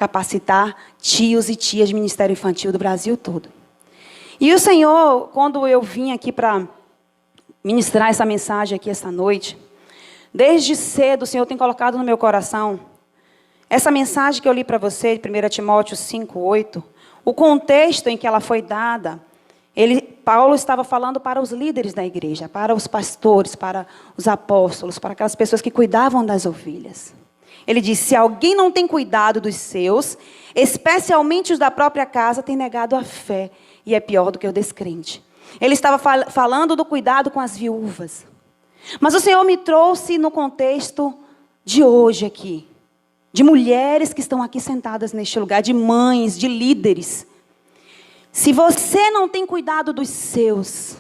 capacitar tios e tias de ministério infantil do Brasil todo. E o Senhor, quando eu vim aqui para ministrar essa mensagem aqui esta noite, desde cedo o Senhor tem colocado no meu coração essa mensagem que eu li para você, de 1 Timóteo 5:8, o contexto em que ela foi dada. Paulo estava falando para os líderes da igreja, para os pastores, para os apóstolos, para aquelas pessoas que cuidavam das ovelhas. Ele disse: se alguém não tem cuidado dos seus, especialmente os da própria casa, tem negado a fé e é pior do que o descrente. Ele estava falando do cuidado com as viúvas. Mas o Senhor me trouxe no contexto de hoje aqui, de mulheres que estão aqui sentadas neste lugar, de mães, de líderes. Se você não tem cuidado dos seus,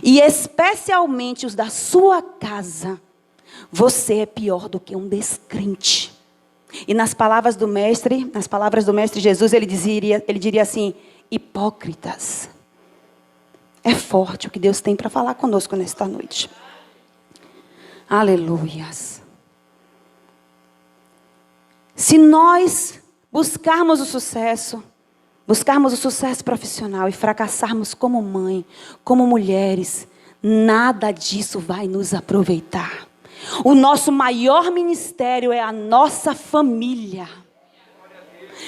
e especialmente os da sua casa, você é pior do que um descrente. E nas palavras do mestre Jesus, ele diria assim: hipócritas. É forte o que Deus tem para falar conosco nesta noite. Aleluias. Se nós buscarmos o sucesso profissional e fracassarmos como mãe, como mulheres, nada disso vai nos aproveitar. O nosso maior ministério é a nossa família.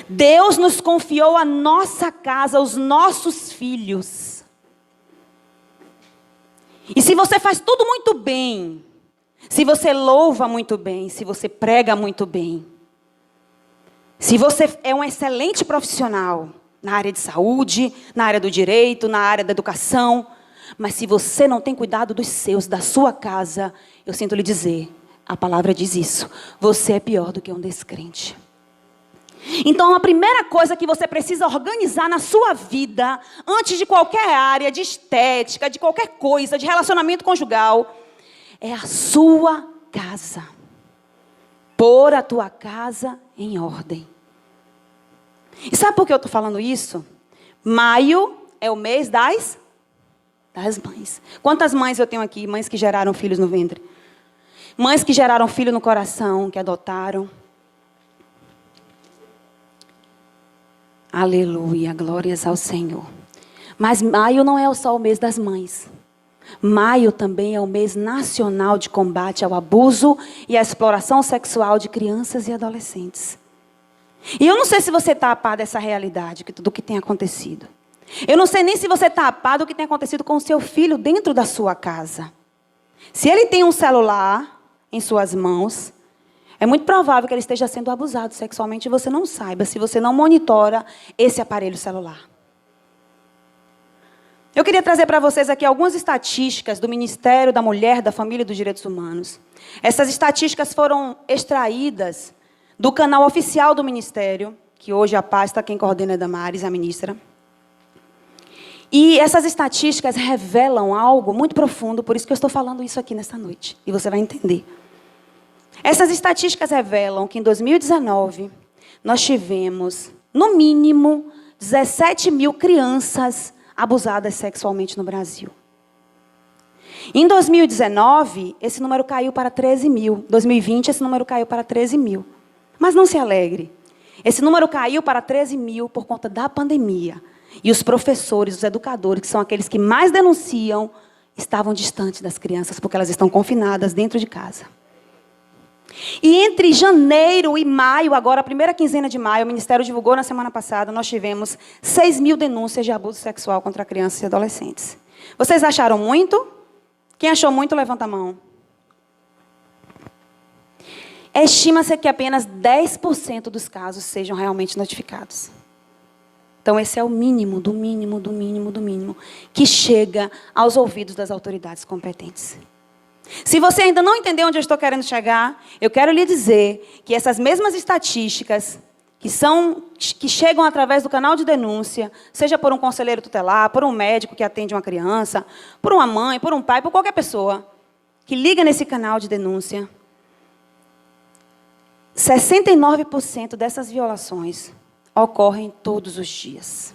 Deus nos confiou a nossa casa, os nossos filhos. E se você faz tudo muito bem, se você louva muito bem, se você prega muito bem, se você é um excelente profissional na área de saúde, na área do direito, na área da educação, mas se você não tem cuidado dos seus, da sua casa, eu sinto lhe dizer, a palavra diz isso, você é pior do que um descrente. Então, a primeira coisa que você precisa organizar na sua vida, antes de qualquer área, de estética, de qualquer coisa, de relacionamento conjugal, é a sua casa. Pôr a tua casa em ordem. E sabe por que eu estou falando isso? Maio é o mês das mães. Quantas mães eu tenho aqui? Mães que geraram filhos no ventre. Mães que geraram filho no coração, que adotaram. Aleluia, glórias ao Senhor. Mas maio não é só o mês das mães. Maio também é o mês nacional de combate ao abuso e à exploração sexual de crianças e adolescentes. E eu não sei se você está a par dessa realidade, do que tem acontecido. Eu não sei nem se você está a par do que tem acontecido com o seu filho dentro da sua casa. Se ele tem um celular em suas mãos, é muito provável que ele esteja sendo abusado sexualmente e você não saiba, se você não monitora esse aparelho celular. Eu queria trazer para vocês aqui algumas estatísticas do Ministério da Mulher, da Família e dos Direitos Humanos. Essas estatísticas foram extraídas do canal oficial do Ministério, que hoje a pasta quem coordena é Damares, a ministra. E essas estatísticas revelam algo muito profundo, por isso que eu estou falando isso aqui nesta noite. E você vai entender. Essas estatísticas revelam que em 2019, nós tivemos, no mínimo, 17 mil crianças abusadas sexualmente no Brasil. Em 2019, esse número caiu para 13 mil. Em 2020, esse número caiu para 13 mil. Mas não se alegre. Esse número caiu para 13 mil por conta da pandemia. E os professores, os educadores, que são aqueles que mais denunciam, estavam distantes das crianças, porque elas estão confinadas dentro de casa. E entre janeiro e maio, agora a primeira quinzena de maio, o Ministério divulgou na semana passada, nós tivemos 6 mil denúncias de abuso sexual contra crianças e adolescentes. Vocês acharam muito? Quem achou muito, levanta a mão. Estima-se que apenas 10% dos casos sejam realmente notificados. Então, esse é o mínimo, do mínimo, do mínimo, do mínimo, que chega aos ouvidos das autoridades competentes. Se você ainda não entendeu onde eu estou querendo chegar, eu quero lhe dizer que essas mesmas estatísticas, que chegam através do canal de denúncia, seja por um conselheiro tutelar, por um médico que atende uma criança, por uma mãe, por um pai, por qualquer pessoa, que liga nesse canal de denúncia, 69% dessas violações ocorrem todos os dias.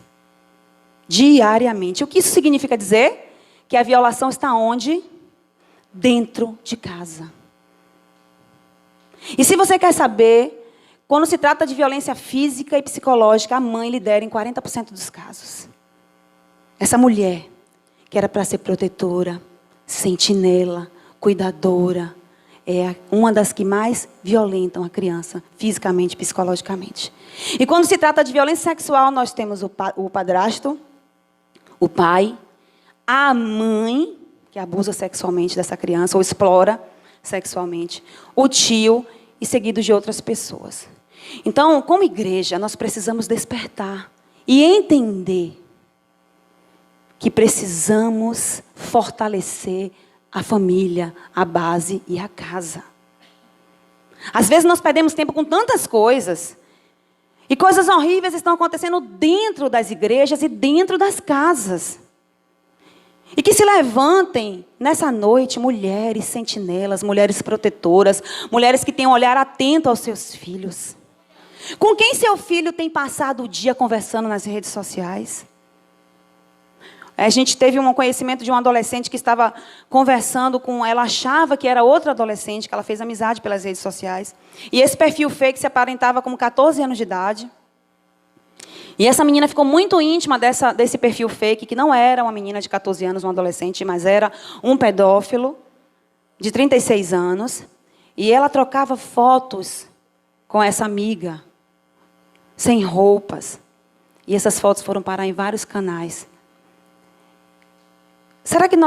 Diariamente. O que isso significa dizer? Que a violação está onde? Dentro de casa. E se você quer saber quando se trata de violência física e psicológica, a mãe lidera em 40% dos casos. Essa mulher, que era para ser protetora, sentinela, cuidadora, é uma das que mais violentam a criança, fisicamente e psicologicamente. E quando se trata de violência sexual, nós temos o padrasto, o pai, a mãe, que abusa sexualmente dessa criança, ou explora sexualmente, o tio, e seguido de outras pessoas. Então, como igreja, nós precisamos despertar e entender que precisamos fortalecer a família, a base e a casa. Às vezes nós perdemos tempo com tantas coisas, e coisas horríveis estão acontecendo dentro das igrejas e dentro das casas. E que se levantem nessa noite mulheres sentinelas, mulheres protetoras, mulheres que têm um olhar atento aos seus filhos. Com quem seu filho tem passado o dia conversando nas redes sociais? A gente teve um conhecimento de um adolescente que estava conversando com... Ela achava que era outra adolescente, que ela fez amizade pelas redes sociais. E esse perfil fake se aparentava como 14 anos de idade. E essa menina ficou muito íntima desse perfil fake, que não era uma menina de 14 anos, um adolescente, mas era um pedófilo de 36 anos. E ela trocava fotos com essa amiga, sem roupas. E essas fotos foram parar em vários canais. Será que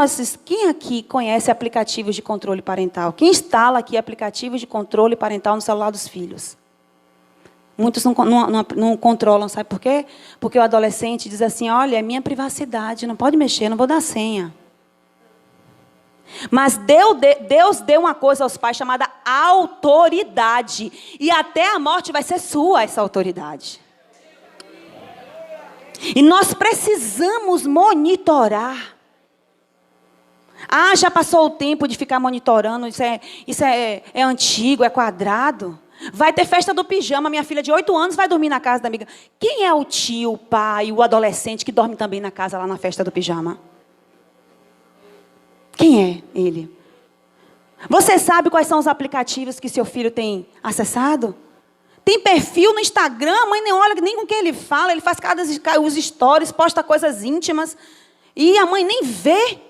quem aqui conhece aplicativos de controle parental? Quem instala aqui aplicativos de controle parental no celular dos filhos? Muitos não controlam, sabe por quê? Porque o adolescente diz assim, olha, é minha privacidade, não pode mexer, não vou dar senha. Mas Deus deu uma coisa aos pais chamada autoridade. E até a morte vai ser sua essa autoridade. E nós precisamos monitorar. Ah, já passou o tempo de ficar monitorando, isso é antigo, é quadrado. Vai ter festa do pijama, minha filha de 8 anos vai dormir na casa da amiga. Quem é o tio, o pai, o adolescente que dorme também na casa lá na festa do pijama? Quem é ele? Você sabe quais são os aplicativos que seu filho tem acessado? Tem perfil no Instagram, a mãe nem olha nem com quem ele fala, ele faz os stories, posta coisas íntimas, e a mãe nem vê.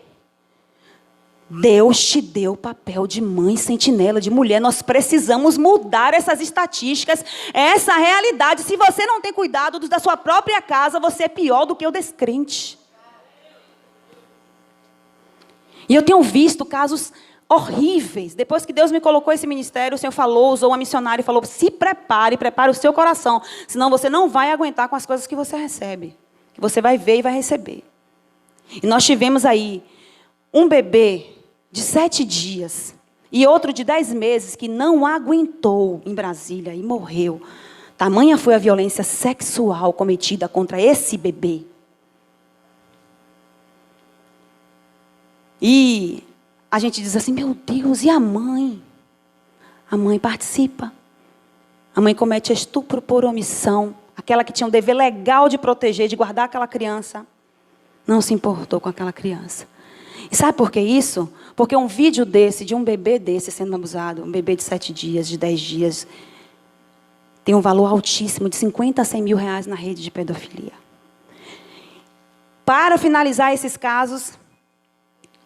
Deus te deu o papel de mãe sentinela, de mulher. Nós precisamos mudar essas estatísticas, essa realidade. Se você não tem cuidado da sua própria casa, você é pior do que o descrente. E eu tenho visto casos horríveis. Depois que Deus me colocou esse ministério, o Senhor falou, usou uma missionária e falou, se prepare o seu coração, senão você não vai aguentar com as coisas que você recebe, que você vai ver e vai receber. E nós tivemos aí um bebê de 7 dias e outro de 10 meses que não aguentou em Brasília e morreu. Tamanha foi a violência sexual cometida contra esse bebê. E a gente diz assim, meu Deus, e a mãe? A mãe participa. A mãe comete estupro por omissão. Aquela que tinha um dever legal de proteger, de guardar aquela criança, não se importou com aquela criança. E sabe por que isso? Porque um vídeo desse, de um bebê desse sendo abusado, um bebê de 7 dias, de 10 dias, tem um valor altíssimo, de 50 a 100 mil reais na rede de pedofilia. Para finalizar esses casos,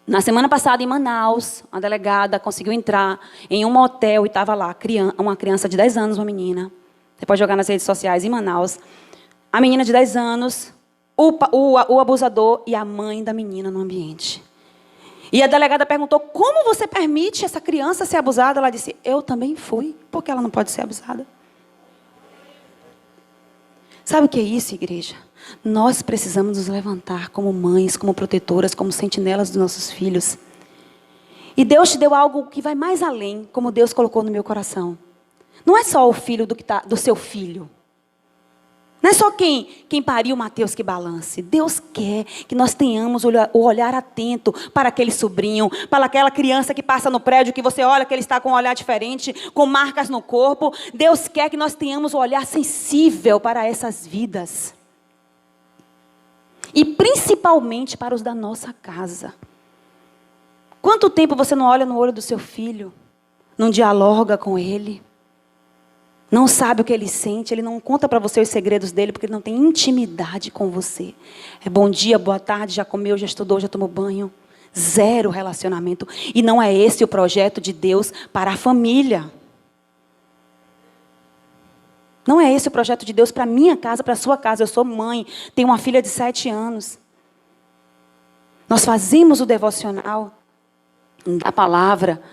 na semana passada em Manaus, a delegada conseguiu entrar em um motel e estava lá uma criança de 10 anos, uma menina. Você pode jogar nas redes sociais em Manaus. A menina de 10 anos, o abusador e a mãe da menina no ambiente. E a delegada perguntou, como você permite essa criança ser abusada? Ela disse, eu também fui, porque ela não pode ser abusada. Sabe o que é isso, igreja? Nós precisamos nos levantar como mães, como protetoras, como sentinelas dos nossos filhos. E Deus te deu algo que vai mais além, como Deus colocou no meu coração. Não é só o filho do seu filho. Não é só quem pariu Mateus que balance. Deus quer que nós tenhamos o olhar atento para aquele sobrinho, para aquela criança que passa no prédio, que você olha que ele está com um olhar diferente, com marcas no corpo. Deus quer que nós tenhamos o olhar sensível para essas vidas. E principalmente para os da nossa casa. Quanto tempo você não olha no olho do seu filho? Não dialoga com ele? Não sabe o que ele sente, ele não conta para você os segredos dele, porque ele não tem intimidade com você. É bom dia, boa tarde, já comeu, já estudou, já tomou banho. Zero relacionamento. E não é esse o projeto de Deus para a família. Não é esse o projeto de Deus para a minha casa, para a sua casa. Eu sou mãe, tenho uma filha de 7 anos. Nós fazemos o devocional da palavra.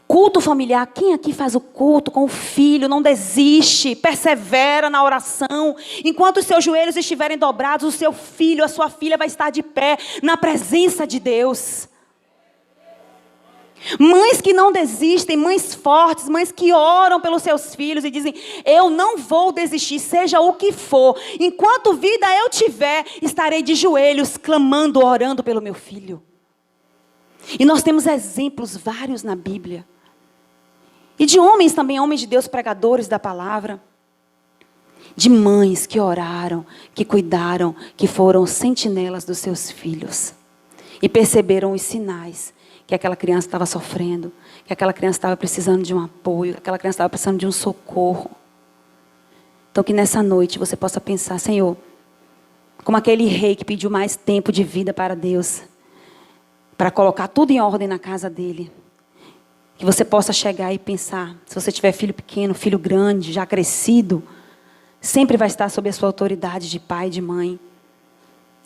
Culto familiar, quem aqui faz o culto com o filho, não desiste, persevera na oração. Enquanto os seus joelhos estiverem dobrados, o seu filho, a sua filha vai estar de pé na presença de Deus. Mães que não desistem, mães fortes, mães que oram pelos seus filhos e dizem: eu não vou desistir, seja o que for. Enquanto vida eu tiver, estarei de joelhos, clamando, orando pelo meu filho. E nós temos exemplos vários na Bíblia. E de homens também, homens de Deus, pregadores da palavra. De mães que oraram, que cuidaram, que foram sentinelas dos seus filhos. E perceberam os sinais que aquela criança estava sofrendo, que aquela criança estava precisando de um apoio, que aquela criança estava precisando de um socorro. Então que nessa noite você possa pensar: Senhor, como aquele rei que pediu mais tempo de vida para Deus, para colocar tudo em ordem na casa dele. Que você possa chegar e pensar, se você tiver filho pequeno, filho grande, já crescido, sempre vai estar sob a sua autoridade de pai e de mãe.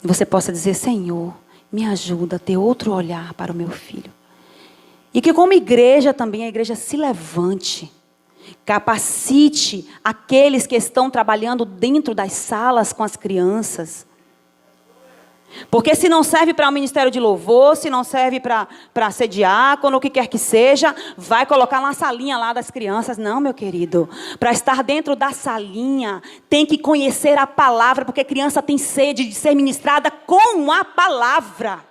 E você possa dizer: Senhor, me ajuda a ter outro olhar para o meu filho. E que como igreja também, a igreja se levante, capacite aqueles que estão trabalhando dentro das salas com as crianças. Porque se não serve para o ministério de louvor, se não serve para ser diácono, o que quer que seja, vai colocar na salinha lá das crianças. Não, meu querido. Para estar dentro da salinha, tem que conhecer a palavra, porque criança tem sede de ser ministrada com a palavra.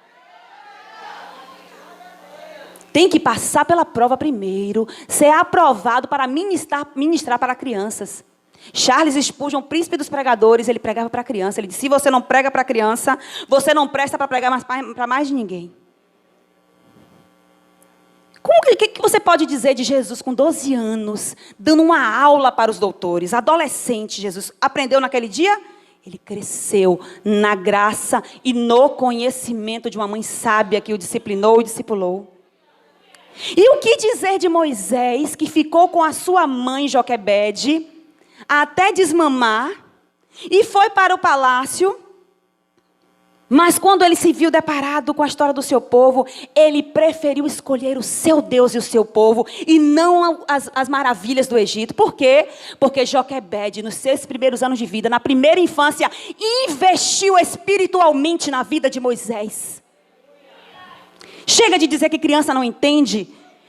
Tem que passar pela prova primeiro, ser aprovado para ministrar para crianças. Charles Spurgeon, príncipe dos pregadores, ele pregava para criança. Ele disse: se você não prega para criança, você não presta para pregar para mais de ninguém. O que você pode dizer de Jesus com 12 anos, dando uma aula para os doutores? Adolescente, Jesus aprendeu naquele dia? Ele cresceu na graça e no conhecimento de uma mãe sábia que o disciplinou e discipulou. E o que dizer de Moisés, que ficou com a sua mãe Joquebede até desmamar, e foi para o palácio, mas quando ele se viu deparado com a história do seu povo, ele preferiu escolher o seu Deus e o seu povo, e não as maravilhas do Egito. Por quê? Porque Joquebede, nos seus primeiros anos de vida, na primeira infância, investiu espiritualmente na vida de Moisés. Chega de dizer que criança não entende,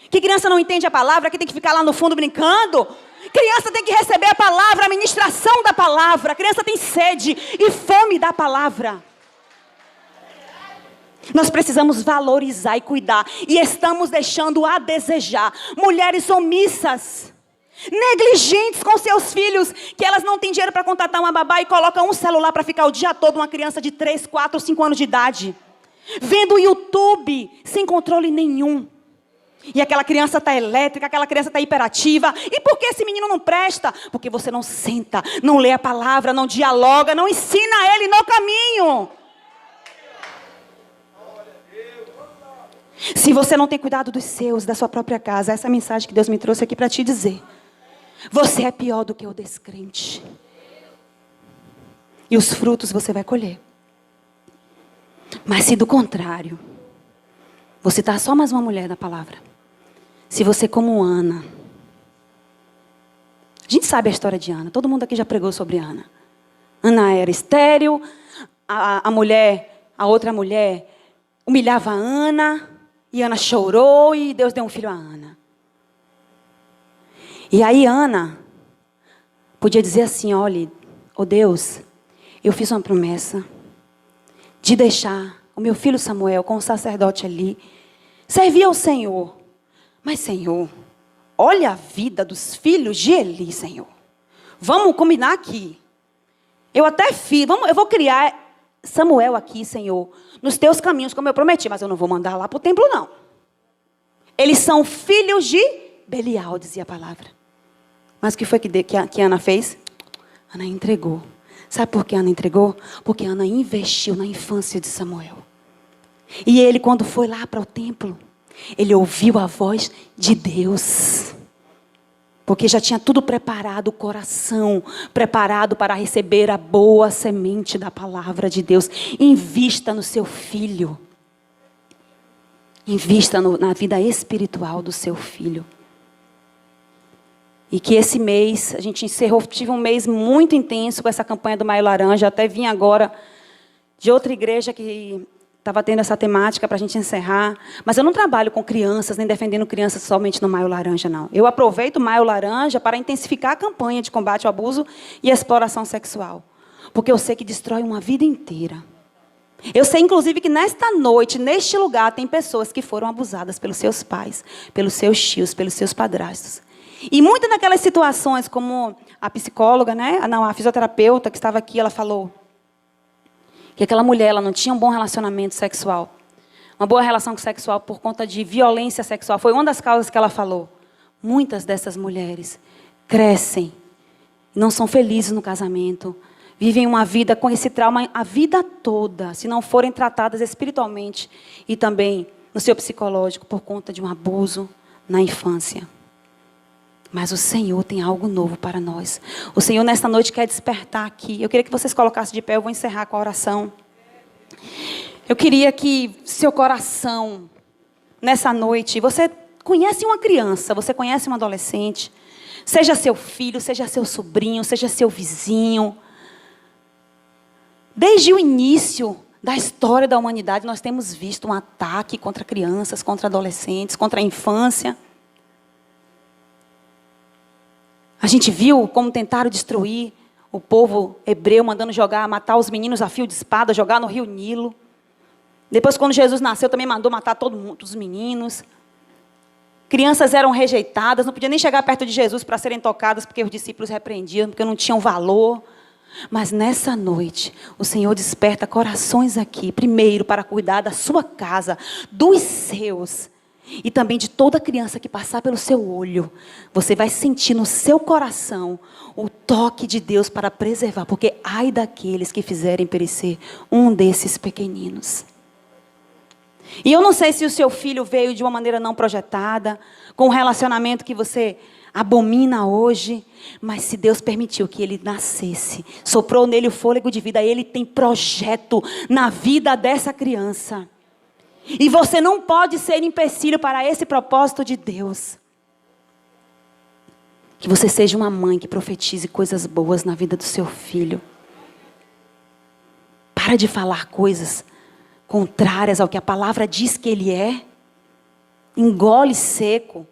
que criança não entende a palavra, que tem que ficar lá no fundo brincando. Criança tem que receber a palavra, a ministração da palavra. A criança tem sede e fome da palavra. Nós precisamos valorizar e cuidar. E estamos deixando a desejar. Mulheres omissas, negligentes com seus filhos, que elas não têm dinheiro para contratar uma babá e colocam um celular para ficar o dia todo, uma criança de 3, 4, 5 anos de idade, vendo o YouTube sem controle nenhum. E aquela criança está elétrica, aquela criança está hiperativa. E por que esse menino não presta? Porque você não senta, não lê a palavra, não dialoga, não ensina ele no caminho. Se você não tem cuidado dos seus, da sua própria casa, essa é a mensagem que Deus me trouxe aqui para te dizer. Você é pior do que o descrente. E os frutos você vai colher. Mas se do contrário, vou citar só mais uma mulher da palavra. Se você como Ana, a gente sabe a história de Ana, todo mundo aqui já pregou sobre Ana. Ana era estéril, a outra mulher humilhava a Ana, e Ana chorou e Deus deu um filho a Ana. E aí Ana podia dizer assim: olha, oh Deus, eu fiz uma promessa de deixar o meu filho Samuel com o sacerdote ali, servir ao Senhor. Mas Senhor, olha a vida dos filhos de Eli, Senhor. Vamos combinar aqui. Eu até fiz, eu vou criar Samuel aqui, Senhor, nos teus caminhos, como eu prometi, mas eu não vou mandar lá para o templo, não. Eles são filhos de Belial, dizia a palavra. Mas o que foi que Ana fez? Ana entregou. Sabe por que Ana entregou? Porque Ana investiu na infância de Samuel. E ele, quando foi lá para o templo, ele ouviu a voz de Deus. Porque já tinha tudo preparado, o coração preparado para receber a boa semente da palavra de Deus. Invista no seu filho. Invista na vida espiritual do seu filho. E que esse mês, a gente encerrou, tive um mês muito intenso com essa campanha do Maio Laranja. Até vim agora de outra igreja que estava tendo essa temática para a gente encerrar. Mas eu não trabalho com crianças, nem defendendo crianças somente no Maio Laranja, não. Eu aproveito o Maio Laranja para intensificar a campanha de combate ao abuso e à exploração sexual. Porque eu sei que destrói uma vida inteira. Eu sei, inclusive, que nesta noite, neste lugar, tem pessoas que foram abusadas pelos seus pais, pelos seus tios, pelos seus padrastos. E muitas daquelas situações, como a psicóloga, a fisioterapeuta que estava aqui, ela falou que aquela mulher ela não tinha um bom relacionamento sexual. Uma boa relação sexual por conta de violência sexual. Foi uma das causas que ela falou. Muitas dessas mulheres crescem, não são felizes no casamento, vivem uma vida com esse trauma a vida toda, se não forem tratadas espiritualmente e também no seu psicológico por conta de um abuso na infância. Mas o Senhor tem algo novo para nós. O Senhor, nesta noite, quer despertar aqui. Eu queria que vocês colocassem de pé, eu vou encerrar com a oração. Eu queria que seu coração, nessa noite, você conhece uma criança, você conhece um adolescente, seja seu filho, seja seu sobrinho, seja seu vizinho. Desde o início da história da humanidade, nós temos visto um ataque contra crianças, contra adolescentes, contra a infância. A gente viu como tentaram destruir o povo hebreu, mandando matar os meninos a fio de espada, jogar no rio Nilo. Depois, quando Jesus nasceu, também mandou matar todos os meninos. Crianças eram rejeitadas, não podiam nem chegar perto de Jesus para serem tocadas, porque os discípulos repreendiam, porque não tinham valor. Mas nessa noite, o Senhor desperta corações aqui, primeiro para cuidar da sua casa, dos seus, e também de toda criança que passar pelo seu olho. Você vai sentir no seu coração o toque de Deus para preservar, porque ai daqueles que fizerem perecer um desses pequeninos. E eu não sei se o seu filho veio de uma maneira não projetada, com um relacionamento que você abomina hoje, mas se Deus permitiu que ele nascesse, soprou nele o fôlego de vida, ele tem projeto na vida dessa criança. E você não pode ser empecilho para esse propósito de Deus. Que você seja uma mãe que profetize coisas boas na vida do seu filho. Para de falar coisas contrárias ao que a palavra diz que ele é. Engole seco.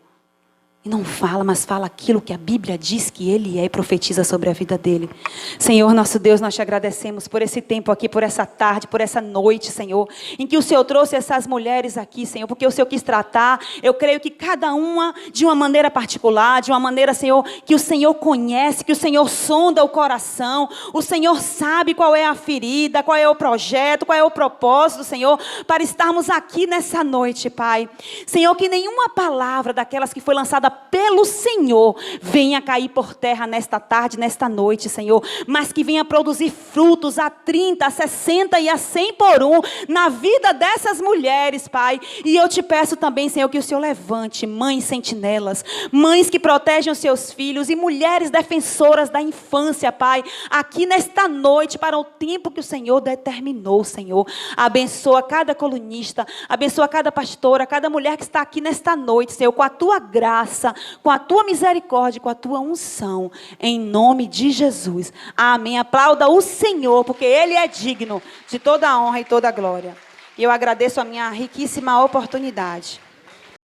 E não fala, mas fala aquilo que a Bíblia diz que ele é e profetiza sobre a vida dele. Senhor, nosso Deus, nós te agradecemos por esse tempo aqui, por essa tarde, por essa noite, Senhor, em que o Senhor trouxe essas mulheres aqui, Senhor, porque o Senhor quis tratar. Eu creio que cada uma de uma maneira particular, de uma maneira, Senhor, que o Senhor conhece, que o Senhor sonda o coração. O Senhor sabe qual é a ferida, qual é o projeto, qual é o propósito, Senhor, para estarmos aqui nessa noite, Pai. Senhor, que nenhuma palavra daquelas que foi lançada pelo Senhor venha cair por terra nesta tarde, nesta noite, Senhor, mas que venha produzir frutos a 30, a 60 e a 100 por um na vida dessas mulheres, Pai. E eu te peço também, Senhor, que o Senhor levante mães sentinelas, mães que protegem os seus filhos e mulheres defensoras da infância, Pai, aqui nesta noite, para o tempo que o Senhor determinou, Senhor. Abençoa cada colunista, abençoa cada pastora, cada mulher que está aqui nesta noite, Senhor, com a tua graça, com a tua misericórdia, com a tua unção, em nome de Jesus. Amém. Aplauda o Senhor, porque Ele é digno de toda a honra e toda a glória. E eu agradeço a minha riquíssima oportunidade.